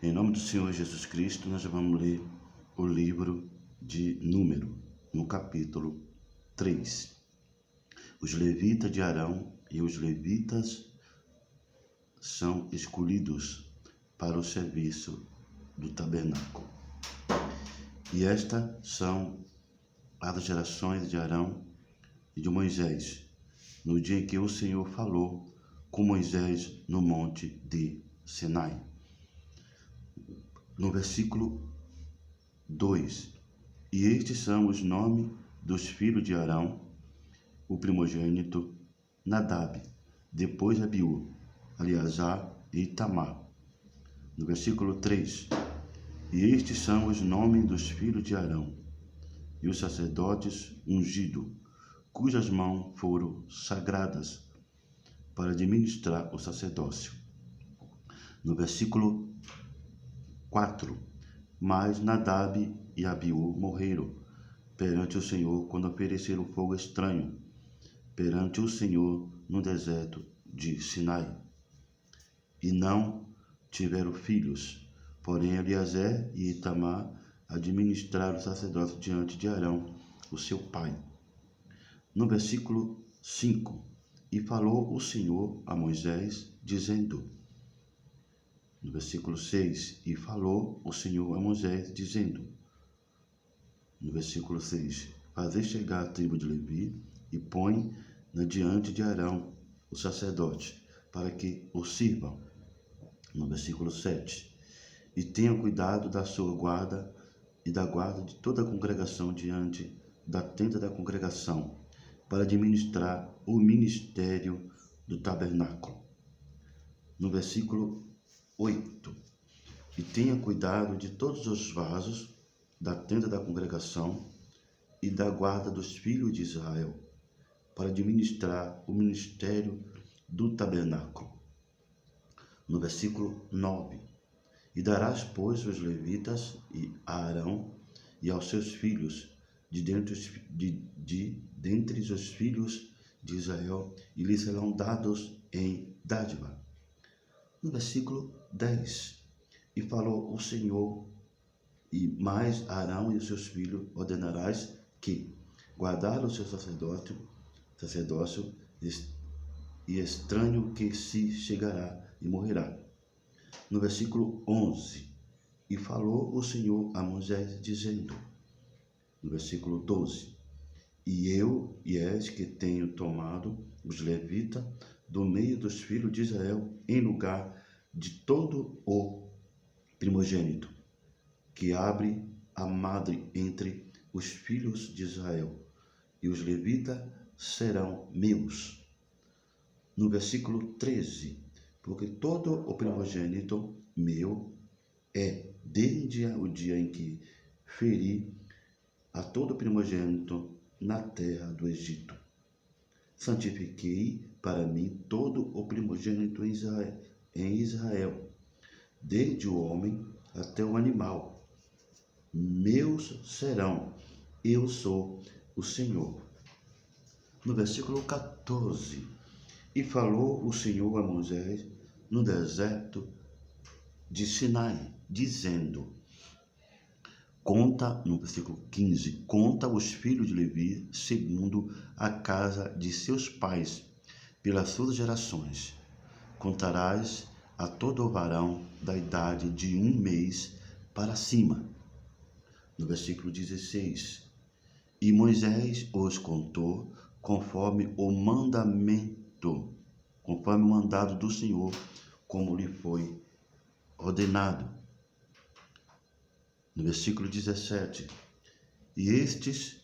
Em nome do Senhor Jesus Cristo, nós vamos ler o livro de Número, no capítulo 3. Os levitas de Arão e os levitas são escolhidos para o serviço do tabernáculo. E estas são as gerações de Arão e de Moisés, no dia em que o Senhor falou com Moisés no monte de Sinai. No versículo 2, e estes são os nomes dos filhos de Arão, o primogênito, Nadab, depois Abiú, Eleazar e Itamar. No versículo 3, e estes são os nomes dos filhos de Arão, e os sacerdotes ungidos, cujas mãos foram sagradas para administrar o sacerdócio. No versículo 4, mas Nadab e Abiú morreram perante o Senhor quando ofereceram fogo estranho perante o Senhor no deserto de Sinai. E não tiveram filhos, porém Eleazar e Itamar administraram o sacerdócio diante de Arão, o seu pai. No versículo 5, e falou o Senhor a Moisés, dizendo, no versículo 6, e falou o Senhor a Moisés, dizendo, no versículo 6, fazei chegar a tribo de Levi e põe-na diante de Arão, o sacerdote, para que o sirvam. No versículo 7, e tenha cuidado da sua guarda e da guarda de toda a congregação diante da tenda da congregação, para administrar o ministério do tabernáculo. No versículo 8, e tenha cuidado de todos os vasos da tenda da congregação e da guarda dos filhos de Israel, para administrar o ministério do tabernáculo. No versículo 9, e darás, pois, os levitas e a Arão e aos seus filhos dentre os filhos de Israel, e lhes serão dados em dádiva. No versículo 10, e falou o Senhor, e mais Arão e os seus filhos ordenarás que guardar o seu sacerdócio e estranho que se chegará e morrerá. No versículo 11, e falou o Senhor a Moisés, dizendo, no versículo 12, e eu, e és que tenho tomado os levitas do meio dos filhos de Israel, em lugar de todo o primogênito, que abre a madre entre os filhos de Israel, e os levitas serão meus. No versículo 13, porque todo o primogênito meu é, desde o dia em que feri a todo primogênito na terra do Egito. Santifiquei para mim todo o primogênito em Israel, desde o homem até o animal. Meus serão, eu sou o Senhor. No versículo 14, e falou o Senhor a Moisés no deserto de Sinai, dizendo, conta, no versículo 15, conta os filhos de Levi segundo a casa de seus pais, pelas suas gerações. Contarás a todo o varão da idade de 1 mês para cima. No versículo 16, e Moisés os contou conforme o mandamento, conforme o mandado do Senhor, como lhe foi ordenado. No versículo 17, e estes,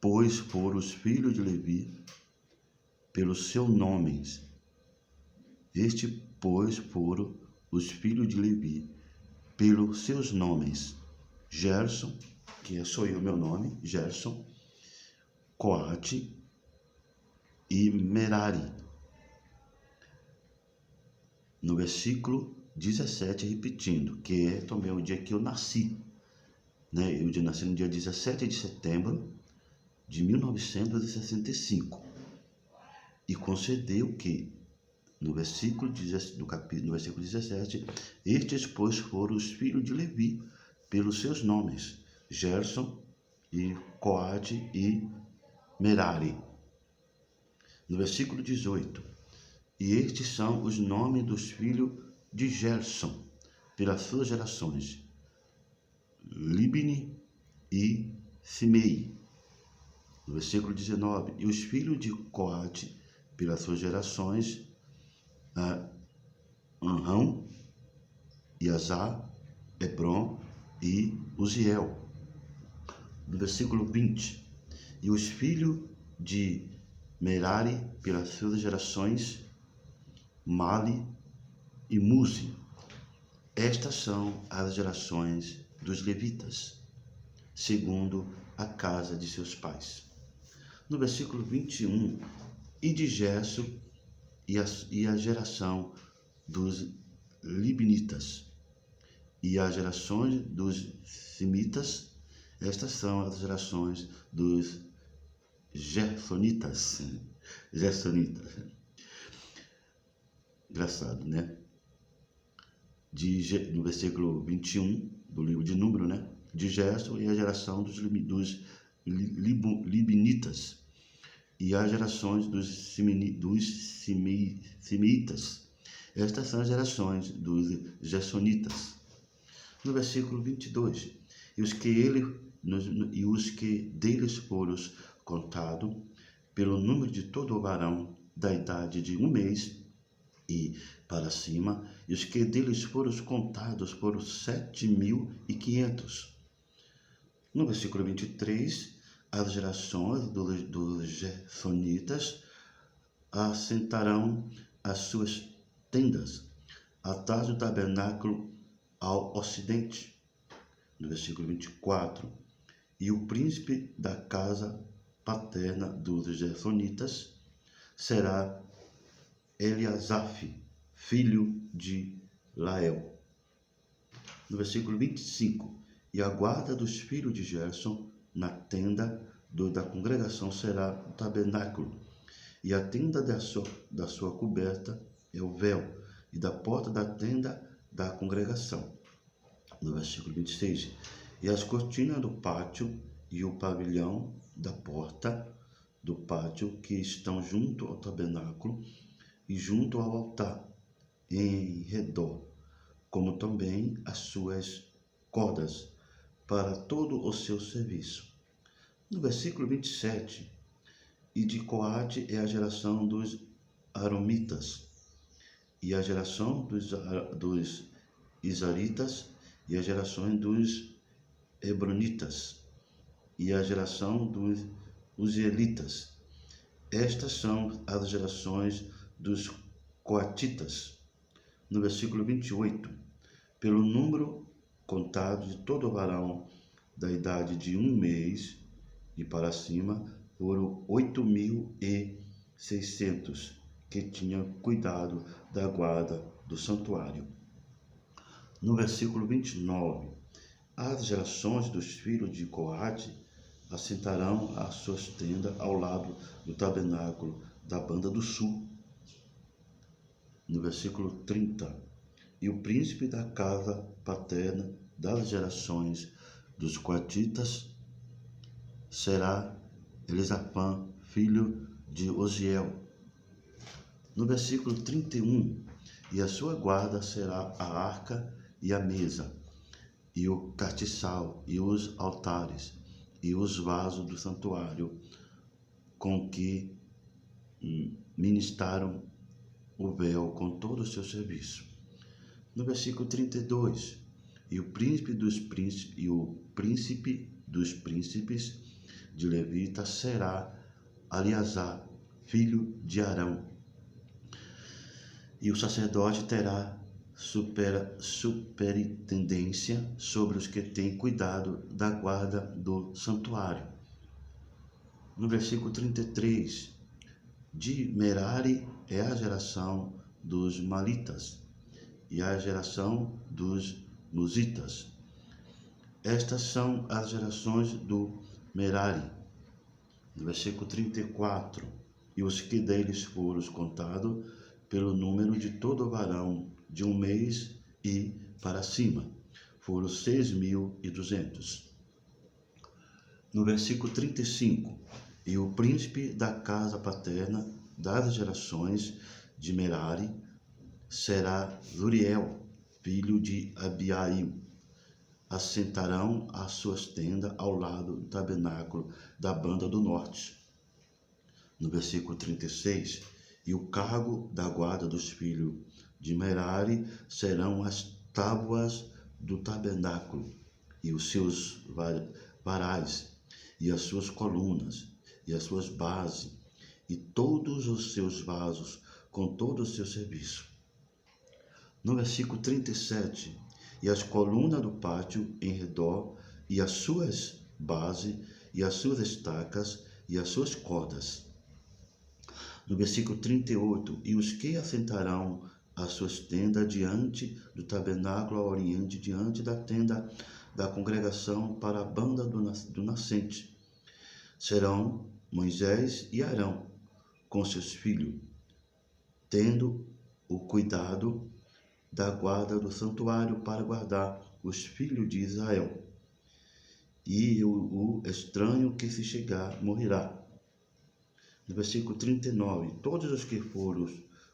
pois, foram os filhos de Levi pelos seus nomes. Este, pois, foram os filhos de Levi pelos seus nomes. Gerson, que sou eu, meu nome, Gerson, Coate e Merari. No versículo 17, repetindo, que é também o dia que eu nasci, né? Eu nasci no dia 17 de setembro de 1965, e concedeu que No versículo 17, estes, pois, foram os filhos de Levi, pelos seus nomes, Gerson, e Coate e Merari. No versículo 18, e estes são os nomes dos filhos de Gerson, pelas suas gerações, Libni e Simei. No versículo 19, e os filhos de Coate, pelas suas gerações, Anrão, Iazá, Hebron e Uziel. No versículo 20, e os filhos de Merari, pelas suas gerações, Mali e Muzi. Estas são as gerações dos levitas, segundo a casa de seus pais. No versículo 21, e de Gerson e a geração dos libnitas, e as gerações dos simitas, estas são as gerações dos gersonitas. Engraçado, né? No versículo 21 do livro de Número, né? De Gerson e a geração dos libnitas, e as gerações dos simitas. Estas são as gerações dos gersonitas. No versículo 22, e os que deles foram contados pelo número de todo o varão da idade de 1 mês e para cima, e os que deles foram contados foram 7.500. No versículo 23, as gerações dos gersonitas assentarão as suas tendas atrás do tabernáculo ao ocidente. No versículo 24, e o príncipe da casa paterna dos gersonitas será Eliasaf, filho de Lael. No versículo 25, e a guarda dos filhos de Gerson na tenda da congregação será o tabernáculo, e a tenda da sua coberta é o véu, e da porta da tenda da congregação. No versículo 26, e as cortinas do pátio e o pavilhão da porta do pátio que estão junto ao tabernáculo e junto ao altar, em redor, como também as suas cordas, para todo o seu serviço. No versículo 27, e de Coate é a geração dos aromitas, e a geração dos isaritas, e a geração dos hebronitas, e a geração dos uzielitas. Estas são as gerações dos coatitas. No versículo 28, pelo número contado de todo varão da idade de 1 mês e para cima, foram 8.600 que tinham cuidado da guarda do santuário. No versículo 29, as gerações dos filhos de Coate assentarão as suas tendas ao lado do tabernáculo da banda do sul. No versículo 30, e o príncipe da casa paterna das gerações dos coatitas será Elisafã, filho de Oziel. No versículo 31, e a sua guarda será a arca e a mesa, e o castiçal, e os altares, e os vasos do santuário, com que ministraram o véu com todo o seu serviço. No versículo 32, e o príncipe dos príncipes de Levita será Eleazar, filho de Arão. E o sacerdote terá superintendência sobre os que têm cuidado da guarda do santuário. No versículo 33, de Merari é a geração dos malitas e a geração dos muzitas. Estas são as gerações do Merari. No versículo 34, e os que deles foram contados pelo número de todo varão de 1 mês e para cima. Foram 6.200. No versículo 35, e o príncipe da casa paterna das gerações de Merari será Zuriel, filho de Abiail. Assentarão as suas tendas ao lado do tabernáculo da banda do norte. No versículo 36, e o cargo da guarda dos filhos de Merari serão as tábuas do tabernáculo, e os seus varais, e as suas colunas, e as suas bases, e todos os seus vasos, com todo o seu serviço. No versículo 37, e as colunas do pátio em redor, e as suas bases, e as suas estacas, e as suas cordas. No versículo 38, e os que assentarão as suas tendas diante do tabernáculo ao oriente, diante da tenda da congregação para a banda do nascente, serão Moisés e Arão, com seus filhos, tendo o cuidado da guarda do santuário para guardar os filhos de Israel. E o estranho que se chegar morrerá. No versículo 39, todos os que foram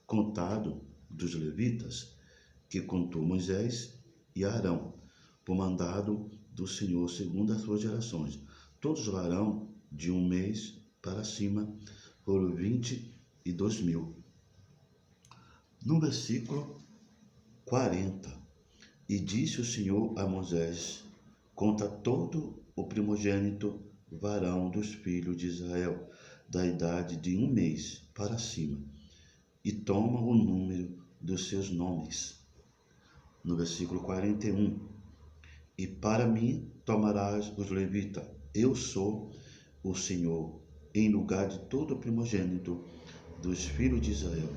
contados dos levitas, que contou Moisés e Arão, por mandado do Senhor, segundo as suas gerações, todos varão de 1 mês para cima, foram 22.000. No versículo 40, e disse o Senhor a Moisés: conta todo o primogênito varão dos filhos de Israel, da idade de 1 mês para cima, e toma o número dos seus nomes. No versículo 41, e para mim tomarás os levitas, eu sou o Senhor, em lugar de todo primogênito dos filhos de Israel,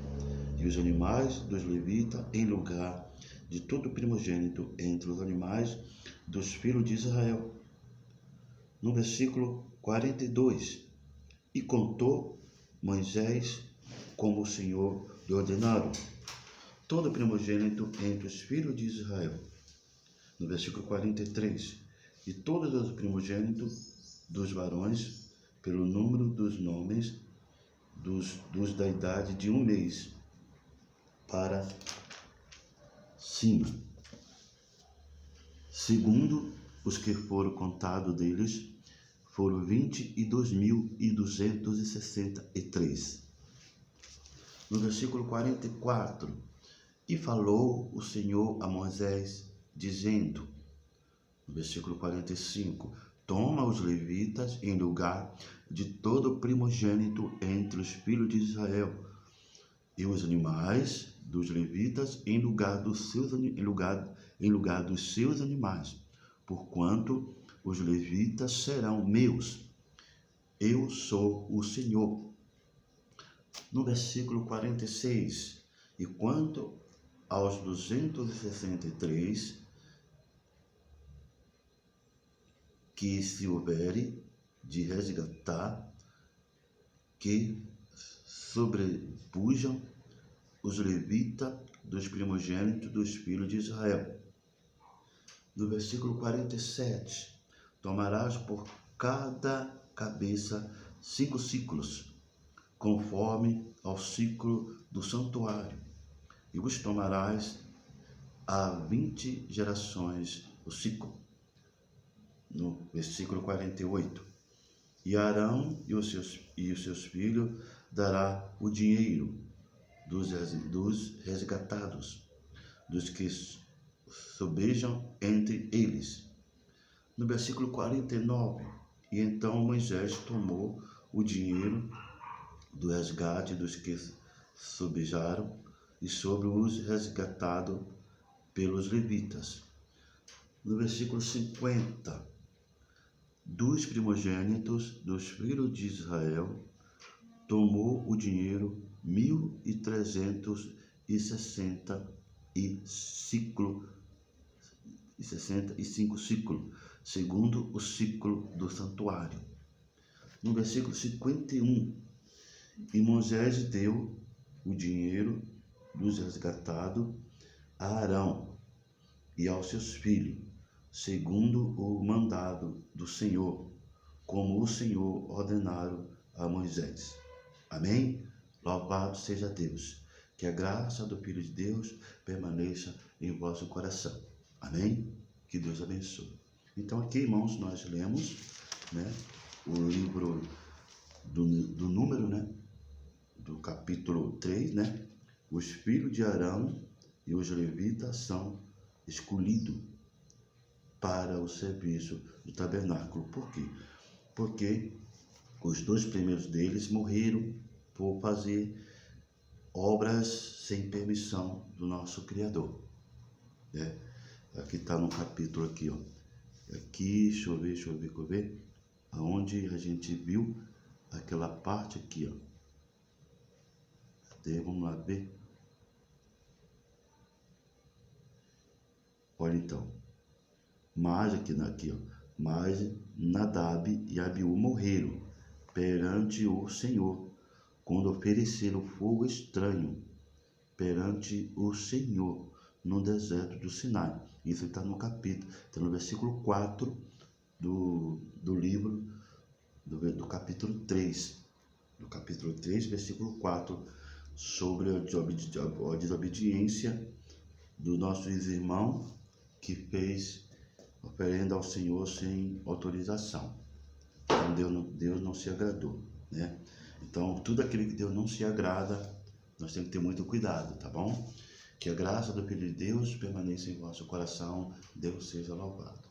e os animais dos levitas em lugar de todo primogênito entre os animais dos filhos de Israel. No versículo 42, e contou Moisés como o Senhor lhe ordenara, todo primogênito entre os filhos de Israel. No versículo 43, e todos os primogênitos dos varões, pelo número dos nomes dos da idade de 1 mês para cima, segundo os que foram contados deles, foram 22.263. No versículo 44, e falou o Senhor a Moisés, dizendo, no versículo 45, toma os levitas em lugar de todo primogênito entre os filhos de Israel, e os animais dos levitas em lugar dos seus animais, porquanto os levitas serão meus. Eu sou o Senhor. No versículo 46, e quanto aos 263 que se houvere de resgatar, que sobrepujam os levitas dos primogênitos dos filhos de Israel. No versículo 47, tomarás por cada cabeça 5 ciclos, conforme ao ciclo do santuário, e os tomarás a 20 gerações o ciclo. No versículo 48, e Arão e os seus filhos dará o dinheiro dos resgatados, dos que sobejam entre eles. No versículo 49, e então Moisés tomou o dinheiro do resgate dos que sobejaram e sobre os resgatados pelos levitas. No versículo 50, dos primogênitos dos filhos de Israel, tomou o dinheiro 1.365 ciclos, segundo o ciclo do santuário. No versículo 51, e Moisés deu o dinheiro dos resgatados a Arão e aos seus filhos, segundo o mandado do Senhor, como o Senhor ordenaram a Moisés. Amém? Louvado seja Deus. Que a graça do Filho de Deus permaneça em vosso coração. Amém? Que Deus abençoe. Então aqui, irmãos, nós lemos, né, o livro do número, né, do capítulo 3, né? Os filhos de Arão e os levitas são escolhidos para o serviço do tabernáculo. Por quê? Porque os 2 primeiros deles morreram por fazer obras sem permissão do nosso Criador, né? Aqui está no capítulo aqui, ó. Aqui, deixa eu ver, aonde a gente viu aquela parte aqui, ó. Até, vamos lá ver. Olha então, mas Nadab e Abiú morreram perante o Senhor, quando ofereceram fogo estranho perante o Senhor no deserto do Sinai. Isso está no capítulo, está no versículo 4 do livro, do capítulo 3. Do capítulo 3, versículo 4, sobre a desobediência do nosso irmão que fez oferenda ao Senhor sem autorização. Então Deus não se agradou, né? Então tudo aquilo que Deus não se agrada, nós temos que ter muito cuidado, tá bom? Que a graça do Filho de Deus permaneça em vosso coração. Deus seja louvado.